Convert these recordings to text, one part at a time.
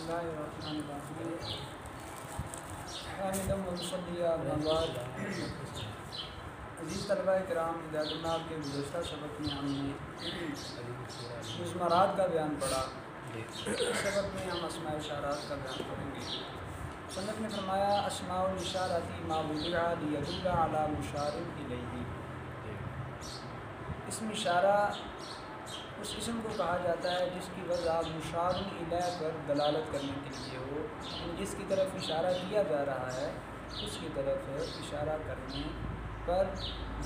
اللہ الرحمن الرحیم حامدم و مصلیہ بعد عزیز طلبہ کرام ہدایت اللہ کے گزشتہ سبق میں ہم نے مضمرات کا بیان پڑھا. اس سبق میں ہم اسماء اشارات کا بیان پڑھیں گے. سنت نے فرمایا اسماء الاشارتی ما وضع لیدل علی مشار الیہ. اسم اشارہ اس اسم کو کہا جاتا ہے جس کی وضع مشار الیہ پر دلالت کرنے کے لیے ہو. جس کی طرف اشارہ کیا جا رہا ہے اس کی طرف اشارہ کرنے پر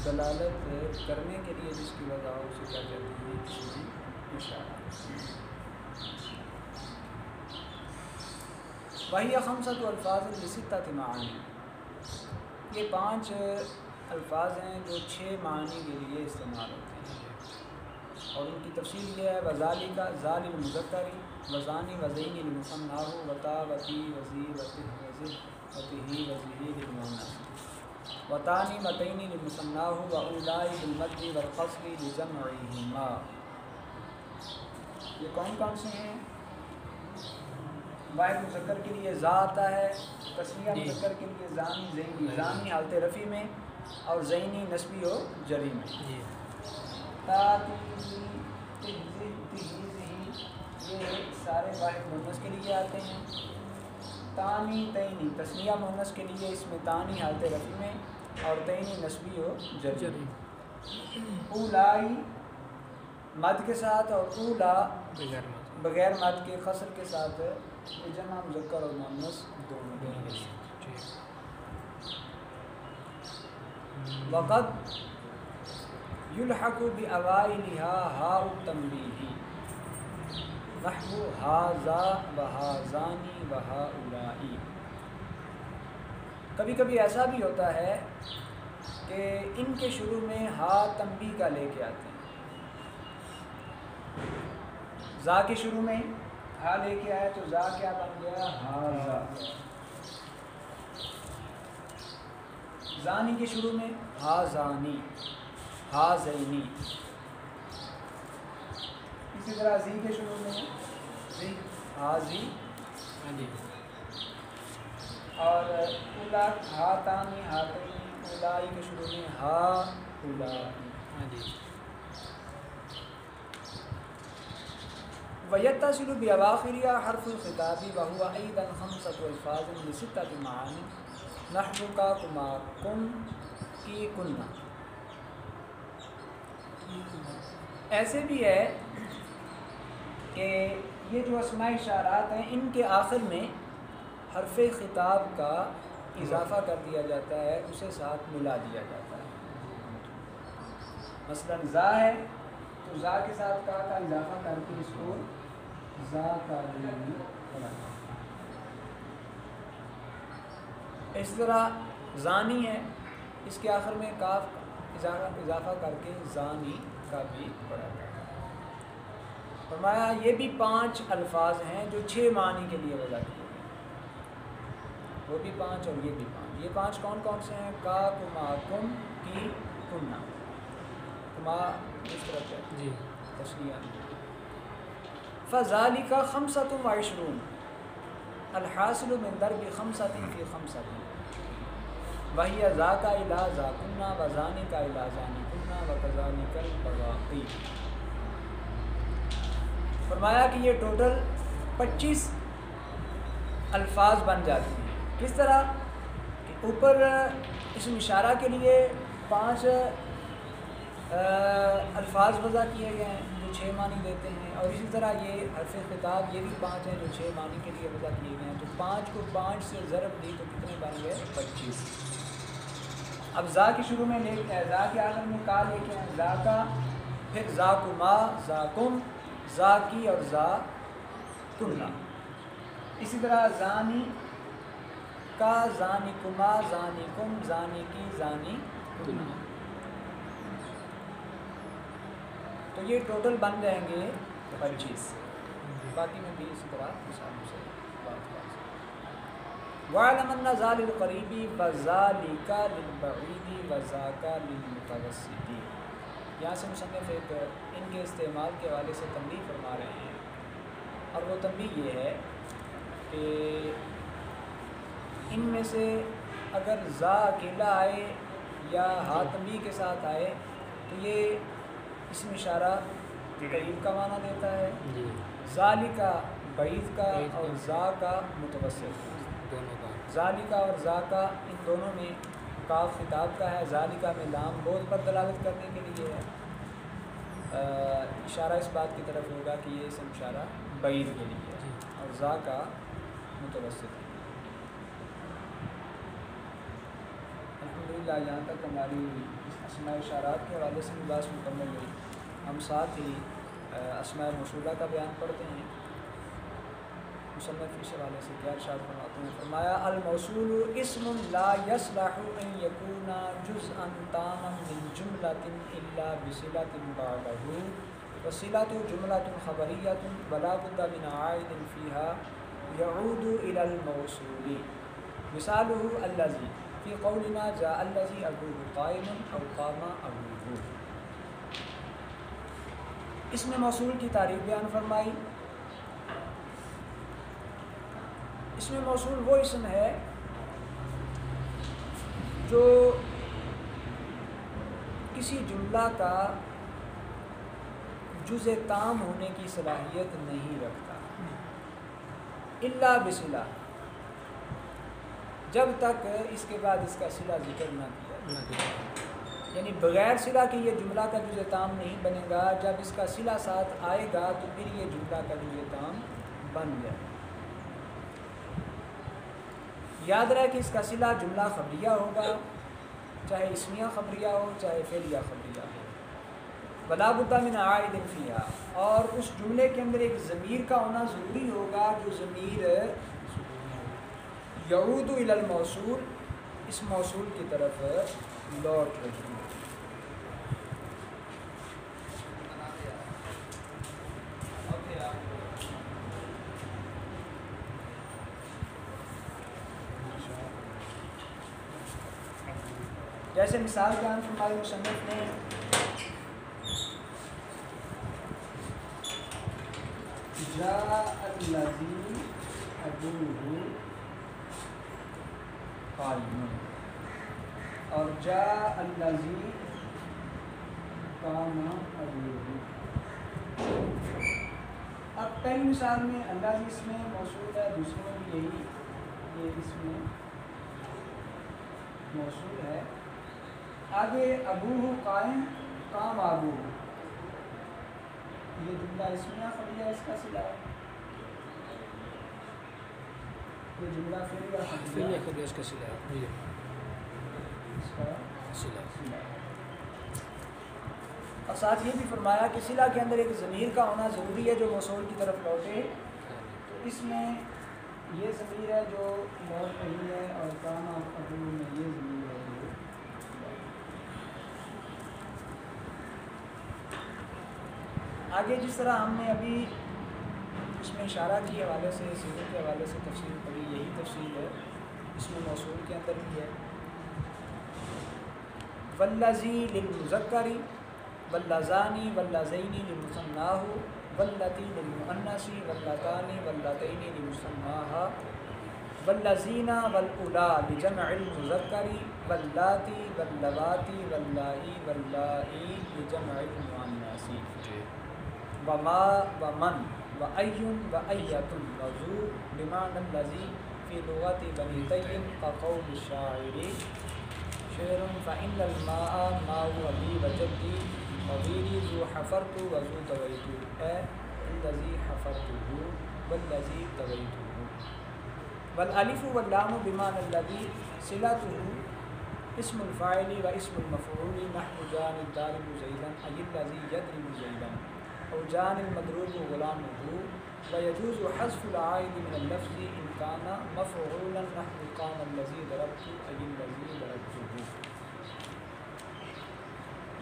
دلالت کرنے کے لیے جس کی وضع ہو اسے کیا کہتے ہیں؟ اسم اشارہ. وہی خمسۃ الفاظ لستۃ معانی. یہ 5 الفاظ ہیں جو 6 معنی کے لیے استعمال ہوتے ہیں اور ان کی تفصیل یہ ہے وذالک ذال المذکری وزانی وزین المثنی وتا وتی وزی وتہ وزہ وتہی وزہی للمؤنث وتانی متین للمثنی واولائی بالمد والقصر لجمعہما. یہ کون سے ہیں؟ واحد مذکر کے لیے ذا آتا ہے، تثنیہ مذکر کے لیے زانی زینی. زانی حالت رفع میں اور زینی نسبی و جری میں. یہ سارے واحد مؤنث کے لیے آتے ہیں. تانی تینی تثنیہ مؤنث کے لیے اس میں تانی حالت رفع میں اور تینی نسبی و جری. اولائی مد کے ساتھ اور اولا بغیر مد کے قصر کے ساتھ جمع مذکر اور مؤنث دونوں. وقد یلحق بأوائلها ہاء التنبیہ نحو ھذا وھذانی وھؤلائی. کبھی کبھی ایسا بھی ہوتا ہے کہ ان کے شروع میں ہا تنبیہ کا لے کے آتے ہیں. ذا کے شروع میں ہا لے کے آئے تو ذا کیا بن گیا؟ ھذا. زانی کے شروع میں ہا زانی ہا زینی. اسی طرح زی کے شروع میں زی ہا زی اور اولا ہا تانی ہا تینی. اولائی کے شروع میں ہا اولائی. وَيَتَّصِلُ بِأَوَاخِرِهَا حرف الخطاب وهو أيضا 5 الفاظ لستة معاني نحو كما كن کی كنا. ایسے بھی ہے کہ یہ جو اسماء اشارات ہیں ان کے آخر میں حرف خطاب کا اضافہ کر دیا جاتا ہے، اسے ساتھ ملا دیا جاتا ہے. مثلا ذا ہے تو ذا کے ساتھ کا اضافہ کر کے اس کو ذا کا بنا. اس طرح زانی ہے، اس کے آخر میں کاف کا اضافہ کر کے زانی کا بھی پڑھا جاتا ہے. فرمایا یہ بھی 5 الفاظ ہیں جو 6 معنی کے لیے وضع کیے گئے. وہ بھی 5 اور یہ بھی 5. یہ 5 کون سے ہیں؟ کا کما کم کی کننا. کما اس طرح سے جی تشریح. فذالک 25 الحاصل من ضرب 5 فی 5 وہی ذاک الی ذاکنا وذانک الی ذانکنا وکذالک البواقی. فرمایا کہ یہ ٹوٹل 25 الفاظ بن جاتی ہیں. کس طرح کہ اوپر اسم اشارہ کے لیے 5 الفاظ وضع کیے گئے ہیں جو 6 معنی دیتے ہیں، اور اسی طرح یہ حرف خطاب یہ بھی 5 ہیں جو 6 معنی کے لیے وضع کیے گئے ہیں. تو 5 کو 5 سے ضرب دی تو کتنے بن گئے؟ 25. اب ذا کے شروع میں لے کے ذا کے آخر میں کا لے کے ذا کا، پھر ذاکما ذاکم ذا کی اور ذا کننا. اسی طرح زانی کا زانی کما زانی کم زانی کی زانی کننا. تو یہ ٹوٹل بن جائیں گے 25. باقی میں بھی اسی طرح مثالوں سے بات کریں. وَعْلَمْ أَنَّ ذَا لِلْقَرِيبِ وَذَلِكَ لِلْبَعِيدِ وَذَاكَ لِلْمُتَوَسِّطِ. یہاں سے مصنف ایک ان کے استعمال کے حوالے سے تنبیہ فرما رہے ہیں، اور وہ تنبیہ یہ ہے کہ ان میں سے اگر زا اکیلا آئے یا حاتمی کے ساتھ آئے تو یہ اسم اشارہ قریب کا معنی دیتا ہے، ذالکا بعید کا اور زا کا متوسط، ذالکا اور زا کا ان دونوں میں کاف خطاب کا ہے، ذالکا میں لام بہت پر دلالت کرنے کے لیے ہے، اشارہ اس بات کی طرف ہوگا کہ یہ اسم اشارہ بعید کے لیے ہے، اور زا کا متوسط۔ الحمدللہ یہاں تک ہماری اسماء اشارات کے حوالے سے بھی بات مکمل ہوئی۔ ہم ساتھ ہی اسماء موصولہ کا بیان پڑھتے ہیں۔ مصنف اس حوالے سے کیا ارشاد فرماتے ہیں؟ فرمایا الموصول اسم لا يصلح ان يكون جزءا تاما من جملة الا بصلة بعده وصلة جملة خبرية ولا بد من عائد فيها يعود الى الموصول، مثاله الذي فی قولنا جاء الذی ابوہ قائم او قام ابوہ۔ اس میں موصول کی تعریف بیان فرمائی۔ اس میں موصول وہ اسم ہے جو کسی جملہ کا جزء تام ہونے کی صلاحیت نہیں رکھتا، الا بصلہ، جب تک اس کے بعد اس کا صلہ ذکر نہ کیا جائے، یعنی بغیر صلہ کے یہ جملہ کا جزء تام نہیں بنے گا، جب اس کا صلہ ساتھ آئے گا تو پھر یہ جملہ کا جزء تام بن جائے۔ یاد رہے کہ اس کا صلہ جملہ خبریہ ہوگا، چاہے اسمیہ خبریہ ہو چاہے فعلیہ خبریہ ہو، ولا بد من عائد فیہا، اور اس جملے کے اندر ایک ضمیر کا ہونا ضروری ہوگا، جو ضمیر یعود الی الموصول، اس موصول کی طرف لوٹ رہی ہے۔ جیسے مثال بیان فرمائی مصنف نے، جاء الذی ابوہ قائم اور جاء الذی قام ابوہ۔ اب پہلی مثال میں الذی اس میں موصول ہے، دوسرے میں بھی یہی، یہ اس میں موصول ہے۔ آگے ابوہ قائم قام ابوہ، یہ جملہ اسمیہ خبریہ اس کا صلہ ہے، یہ جملہ فعلیہ خبریہ اس کا صلہ ہے، اس کا صلہ۔ اور ساتھ یہ بھی فرمایا کہ صلہ کے اندر ایک ضمیر کا ہونا ضروری ہے جو موصول کی طرف لوٹے، تو اس میں یہ ضمیر ہے جو لوٹ رہی ہے، اور قام ابوہ میں یہ ضمیر ہے جو آگے جس طرح ہم نے ابھی اس میں اشارہ کے حوالے سے، صیغے کے حوالے سے تفصیل پڑھی، یہی تفصیل ہے اس میں موصول کے اندر بھی ہے۔ والذی للمذکر واللذانی واللذین لمثناہ واللتی للمؤنث واللتان واللتین لمثناہا واللذین والاولی لجمع المذکر واللاتی واللواتی واللائی واللائی لجمع المؤنث وما ومن وأي وأية وذو بمعنى الذي في لغة بني تيم كقول الشاعر شعر فإن الماء ماء أبي وجدي وغيري ذو حفرت وذو طويت، أي الذي حفرته والذي طويته۔ والألف واللام بمعنى الذي صلته اسم الفاعل واسم المفعول، نحو جان الضارب زيدا أي الذي يضرب زيدا، أو جان المضروب غلامه، ويجوز حذف العائد من اللفظ إن كان مفعولا، نحو قام الذي ضربت أي الذي ضربته۔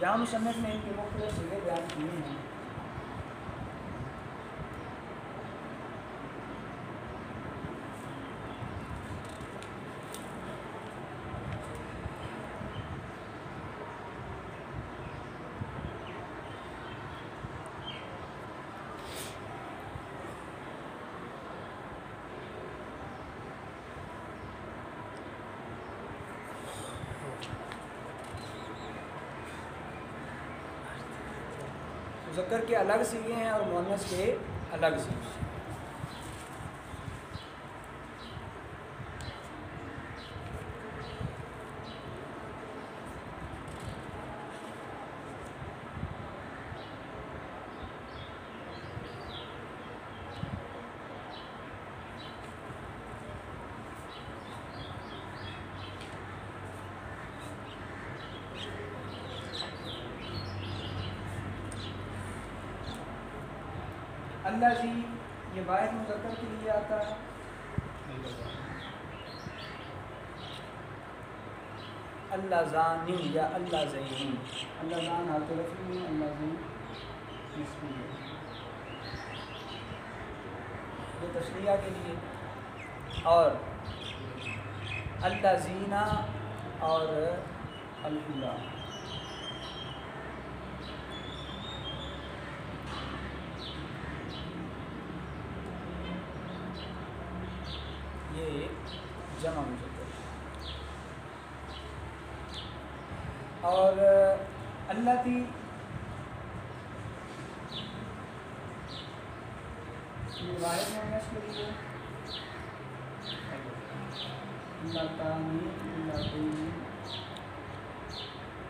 یہاں مصنف نے ان کے مختلف صیغے بیان کیے ہیں۔ مذکر کے الگ صیغے ہیں اور مؤنث کے الگ صیغے ہیں۔ الذی یہ واحد مذکر کے لیے آتا ہے، اللذانی یا اللذین، اللذان حالت رفع میں، اللذین اسم ہے، یہ تشریح کے لیے، اور اللذین اور اللہ، یہ جمع مذکر، اور اللتی یہ واحد مؤنث کے لیے، اللتانی اللتین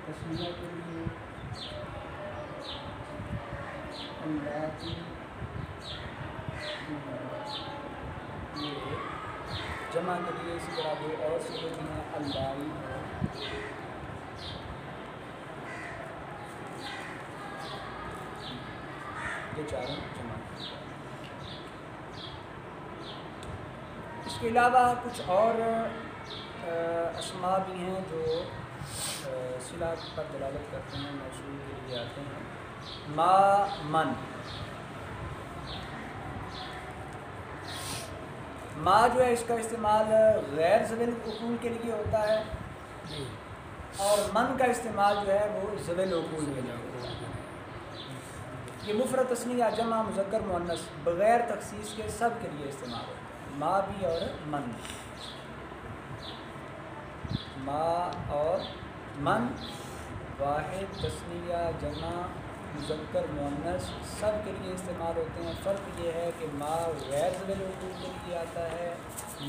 تسمیہ کے لیے، اللاتی یہ جمع کے لیے، اسی طرح دو اور صیغے بھی ہیں، اللائی اور یہ چاروں جمع۔ اس کے علاوہ کچھ اور اسماء بھی ہیں جو صلہ پر دلالت کرتے ہیں، موصول کے لیے آتے ہیں، ما من، ما جو ہے اس کا استعمال غیر ذوی العقول کے لیے ہوتا ہے، اور من کا استعمال جو ہے وہ ذوی العقول کے لیے ہوتا ہے۔ یہ مفرد تثنیہ جمع مذکر مؤنث بغیر تخصیص کے سب کے لیے استعمال ہوتا ہے، ما بھی اور من بھی، ما اور من واحد تثنیہ جمع مذکر مؤنث سب کے لیے استعمال ہوتے ہیں۔ فرق یہ ہے کہ ما غیر ذوی العقول کے لیے آتا ہے،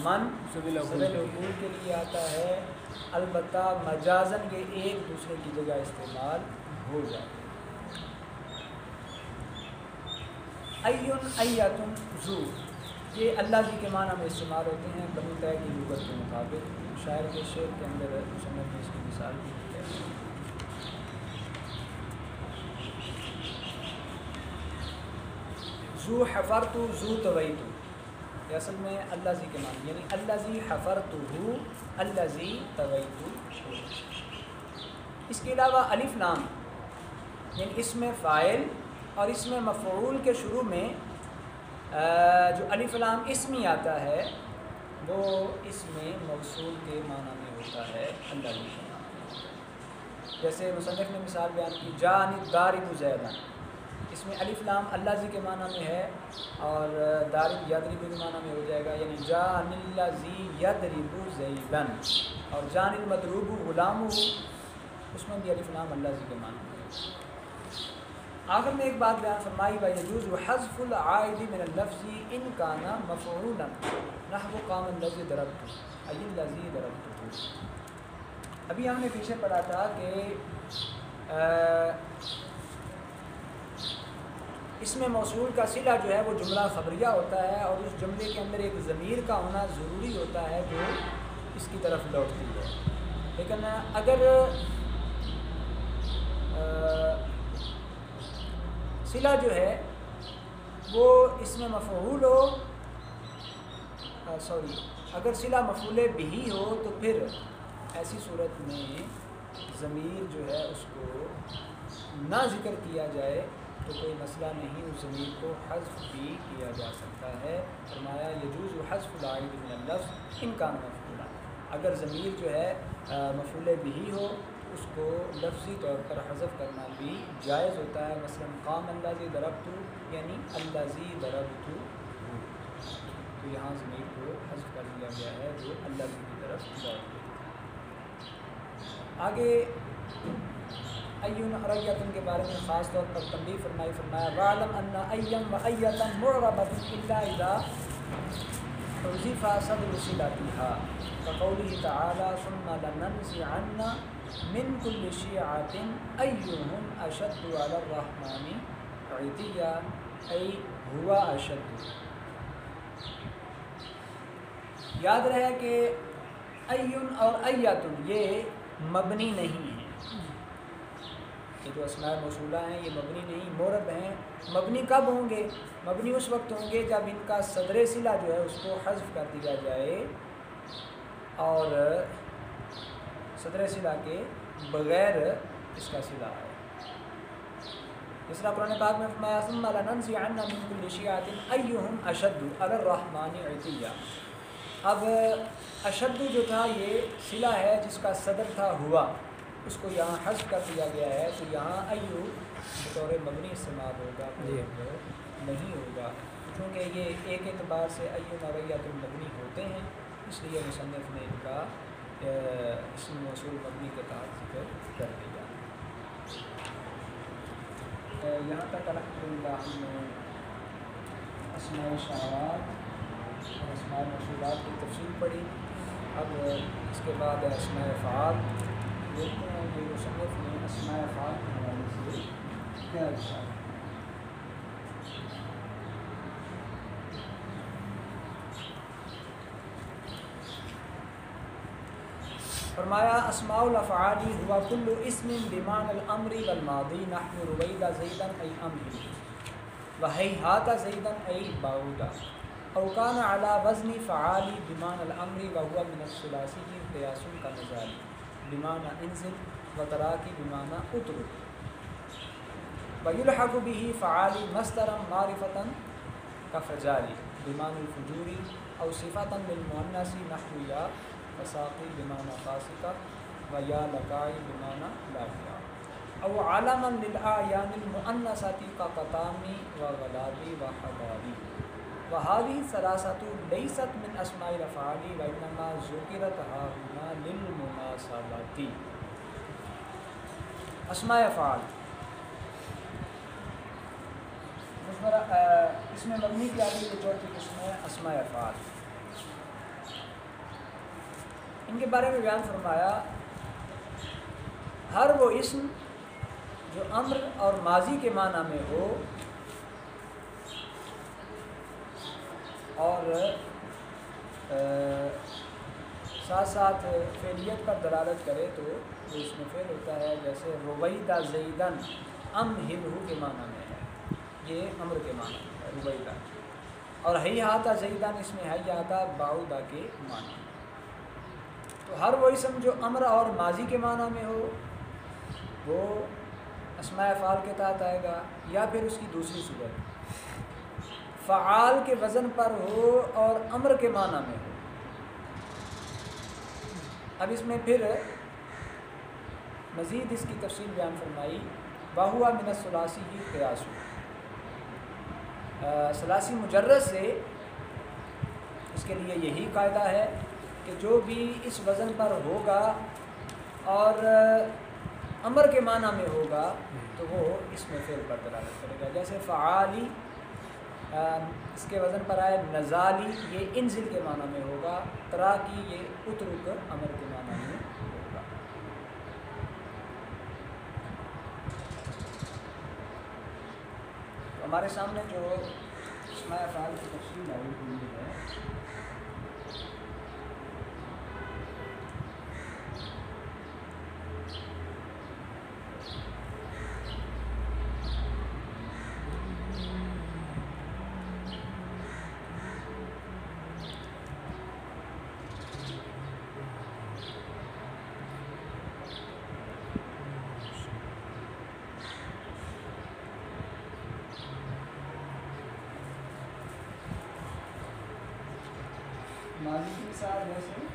من ذوی العقول کے لیے آتا ہے، البتہ مجازن یہ ایک دوسرے کی جگہ استعمال ہو جاتے ہیں۔ ایٌ ایتن ذو، یہ اللہ جی کے معنی میں استعمال ہوتے ہیں بنو طے کی لغت کے مطابق۔ شاعر کے شعر کے اندر مصنف نے اس کی مثال دی ہے۔ ذو حفرت ذو طویت، یہ اصل میں اللہ جی کے معنی، یعنی الذی حفرتہ الذی طویت۔ اس کے علاوہ الف لام، یعنی اس میں فاعل اور اس میں مفعول کے شروع میں جو الف لام اسمی آتا ہے وہ اس میں موصول کے معنی میں ہوتا ہے اللہ جی کے معنی۔ جیسے مصنف نے مثال بیان کی، جاءنی الضارب زیدن، اس میں الف لام اللہ جی کے معنی میں ہے اور ضارب یضرب کے معنی میں ہو جائے گا، یعنی جاءنی الذی یضرب زیدن، اور جاءنی المضروب غلامہ، اس میں بھی الف لام اللہ جی کے معنی میں ہے۔ آخر میں ایک بات بیان فرمائی، وَيَجُوزُ حَذْفُ الْعَائِدِ مِنَ اللَّفْظِ إِنْ كَانَ مَفْعُولًا نَحْوُ قَامَ الَّذِي ضَرَبْتُ أَيِ الَّذِي ضَرَبْتُهُ۔ ابھی ہم نے پیچھے پڑھا تھا کہ اس میں موصول کا صلہ جو ہے وہ جملہ خبریہ ہوتا ہے، اور اس جملے کے اندر ایک ضمیر کا ہونا ضروری ہوتا ہے جو اس کی طرف لوٹتی ہے۔ لیکن اگر صلہ جو ہے وہ اس میں مفعول ہو، اگر صلہ مفعول بہ ہو تو پھر ایسی صورت میں ضمیر جو ہے اس کو نہ ذکر کیا جائے تو کوئی مسئلہ نہیں، اس ضمیر کو حذف بھی کیا جا سکتا ہے۔ فرمایا یجوز حذف العائد من اللفظ ان کان مفعولا، اگر ضمیر جو ہے مفعول بہ ہو اس کو لفظی طور پر حذف کرنا بھی جائز ہوتا ہے۔ مثلا قام الذی ضربت، یعنی الذی ضربت، تو یہاں ضمیر کو حذف کر دیا گیا ہے جو اللہ کی طرف لوٹ گئی۔ آگے ایون اور ایتن کے بارے میں خاص طور پر تنبیہ فرمائی، فرمایا وَعْلَمْ أَنَّ أَيًّا وَأَيَّةً مُعْرَبَةٌ إِلَّا إِذَا حُذِفَ صَدْرُ صِلَتِهَا كَقَوْلِهِ تَعَالَى ثُمَّ لَنَنزِعَنَّ مِنْ كُلِّ شِيعَةٍ أَيُّهُمْ أَشَدُّ عَلَى الرَّحْمَنِ عِتِيًّا أَيْ هُوَ أَشَدُّ۔ یاد رہے کہ ایون اور ایتن یہ مبنی نہیں ہیں، یہ جو اسماء موصولہ ہیں یہ مبنی نہیں، مورب ہیں۔ مبنی کب ہوں گے؟ مبنی اس وقت ہوں گے جب ان کا صدر صلہ جو ہے اس کو حذف کر دیا جائے اور صدر صلہ کے بغیر اس کا صلہ ہے۔ اس طرح قرآن پاک میں فرمایا ثم لننزعن من كل شيعة أيهم أشد على الرحمن عتيا۔ اب اشد جو تھا یہ صلہ ہے جس کا صدر تھا ہوا، اس کو یہاں حذف کر دیا گیا ہے، تو یہاں ایو بطور مبنی استعمال ہوگا، نہیں ہوگا، کیونکہ یہ ایک اعتبار سے ایو اور ایت مبنی ہوتے ہیں، اس لیے مصنف نے ان کا اسم موصول مبنی کے تحت ذکر کر دیا۔ یہاں تک الحمدللہ ہم نے اسماء اشارات اور اسماء موصولات کی تفصیل پڑھی۔ اب اس کے بعد اسماء افعال دیکھتے ہیں کہ مصنف نے اسماء افعال کے حوالے سے کیا ارشاد۔ فرمایا اسماء الافعال ہوا کل اسم بمعنى الامر والماضی نحو رویدہ زیدا ای امر وہیہات زیدا ای بعودا او کان علی وزن فعال بمعنى الامر وهو من الثلاثی قیاس كنزال بمعنى انزل وتراکی بمعنى اترک ویلحق به فعال مصدرا معرفتا كفجال بمعنى الفجور او صفتا للمؤنث نحو یا فساقی بمعنى فاسقہ و یا لکائی بمعنى لاقیہ او عالما للآیان المؤنثات كقطامی و غلابی و حبابی وهذه الثلاثة ليست من اسماء الافعال وانما ذکرت هنا للمناسبات۔ اسماء افعال اس میں مبنی کی آگے جو چوتھی قسم ہے اسماء افعال، ان کے بارے میں بیان فرمایا ہر وہ اسم جو امر اور ماضی کے معنی میں ہو اور ساتھ ساتھ فعلیت پر دلالت کرے تو وہ اس میں فعل ہوتا ہے، جیسے رویدہ زیدن امہلہ کے معنی میں ہے، یہ امر کے معنی میں ہے رویدہ، اور ہیہاتہ زیدن اس میں ہیہاتہ بعودہ کے معنی۔ تو ہر وہ اسم جو امر اور ماضی کے معنی میں ہو وہ اسماء افعال کے تحت آئے گا، یا پھر اس کی دوسری صورت فعال کے وزن پر ہو اور امر کے معنی میں ہو۔ اب اس میں پھر مزید اس کی تفصیل بیان فرمائی وَهُوَ مِنَ الثُّلَاثِيِّ قِيَاسٌ۔ ثلاثی مجرد سے اس کے لیے یہی قاعدہ ہے کہ جو بھی اس وزن پر ہوگا اور امر کے معنی میں ہوگا تو وہ اس میں فعل پر دلالت کرے گا، جیسے فعالی اس کے وزن پر آئے نزالی یہ انزل کے معنی میں ہوگا، تراکی یہ اترک امر کے معنی میں ہوگا۔ تو ہمارے سامنے جو اسماء افعال کی تفصیل آئی ہوئی ہے ماضی کی مثال جیسے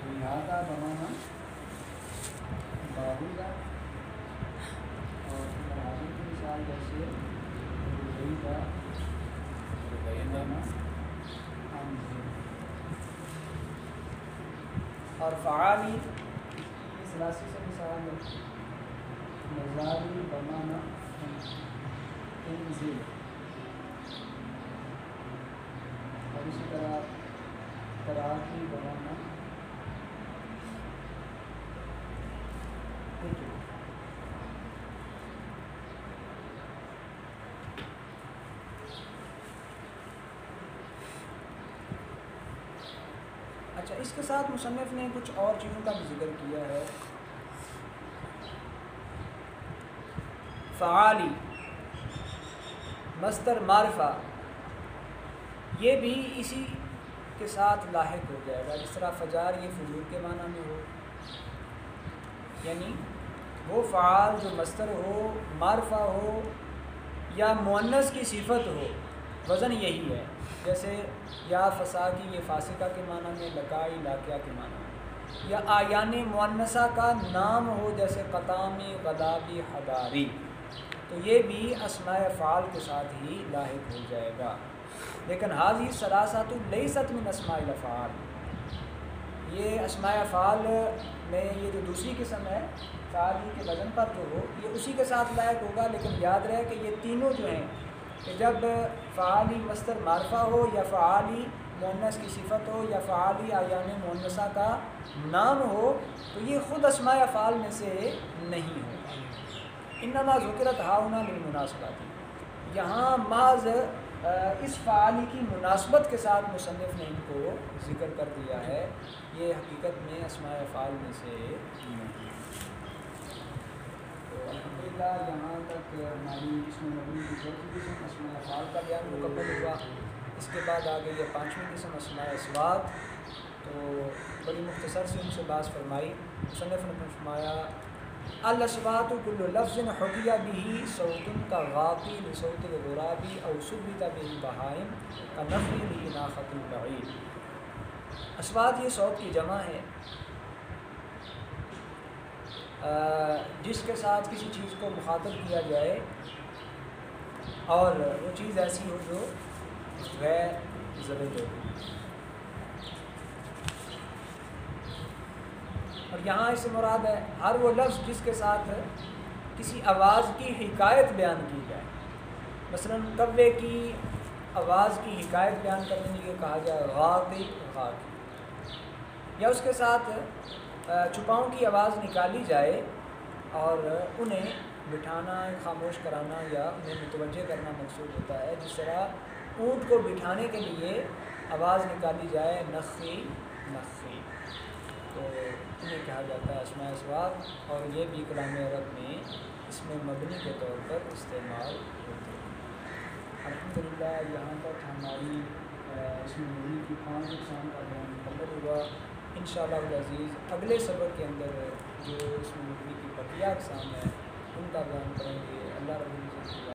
لہٰذا بمانا باہودا، اور ماضی کی مثال جیسے رویدہ بمانا امزل، اور فعالی سلاسی سے مثال مزاری بمانا انزل، اور اسی طرح تراکی بمانا اجل۔ اچھا، اس کے ساتھ مصنف نے کچھ اور چیزوں کا بھی ذکر کیا ہے۔ فعالی مصدر معرفہ، یہ بھی اسی کے ساتھ لاحق ہو جائے گا، جس طرح فجار یہ فجور کے معنی میں ہو، یعنی وہ فعال جو مصدر ہو، معرفہ ہو یا مؤنث کی صفت ہو، وزن یہی ہے۔ جیسے یا فسا کی یہ فاسقہ کے معنی میں، لکائی لاکیہ کے معنی میں، یا آیان مؤنثہ کا نام ہو جیسے قطامی، غدابی، حداری، تو یہ بھی اسماء افعال کے ساتھ ہی لاحق ہو جائے گا۔ لیکن حاضی ثلاثۃ لیست من اسماء الافعال، یہ اسماء افعال میں یہ جو دوسری قسم ہے فعالی کے وزن پر جو ہو، یہ اسی کے ساتھ لاحق ہوگا، لیکن یاد رہے کہ یہ تینوں جو ہیں کہ جب فعالی مصدر معرفہ ہو یا فعالی مؤنث کی صفت ہو یا فعالی آیان مؤنثہ کا نام ہو، تو یہ خود اسماء افعال میں سے نہیں ہوگا۔ انما ذکرت ہاؤنا للمناسبات، یہاں بعض اس فعالی کی مناسبت کے ساتھ مصنف نے ان کو ذکر کر دیا ہے، یہ حقیقت میں اسماء افعال میں سے نہیں۔ تو الحمدللہ یہاں تک ہماری اس میں مبنی کی چوتھی قسم اسماء افعال کا بیان مکمل ہوا۔ اس کے بعد آگے یہ پانچویں قسم اسماء اصوات، تو بڑی مختصر سے ان سے بات فرمائی۔ مصنف نے فرمایا الاصوات کل لفظ حکی به صوت كالغاقی لصوت الغراب او ثبت به البہائم كنفی لناقۃ البعیر۔ اصوات یہ صوت کی جمع ہے جس کے ساتھ کسی چیز کو مخاطب کیا جائے اور وہ چیز ایسی ہو جو غیر زبر ہو۔ اور یہاں اس سے مراد ہے ہر وہ لفظ جس کے ساتھ کسی آواز کی حکایت بیان کی جائے، مثلا کوے کی آواز کی حکایت بیان کرنے کے لیے کہا جائے غاقی غاقی، یا اس کے ساتھ چھپاؤں کی آواز نکالی جائے اور انہیں بٹھانا، خاموش کرانا یا انہیں متوجہ کرنا مقصود ہوتا ہے، جس طرح اونٹ کو بٹھانے کے لیے آواز نکالی جائے نخی نخی، تو انہیں کہا جاتا ہے اسماء اصوات، اور یہ بھی کلام عرب میں اس میں مبنی کے طور پر استعمال ہوتے ہیں۔ الحمدللہ یہاں تک ہماری اس میں مبنی کی 5 اقسام کا بیان مکمل ہوا۔ انشاءاللہ العزیز اگلے سبق کے اندر جو اس میں مبنی کی بقیہ اقسام ہیں ان کا بیان کریں گے۔ اللہ رب العزت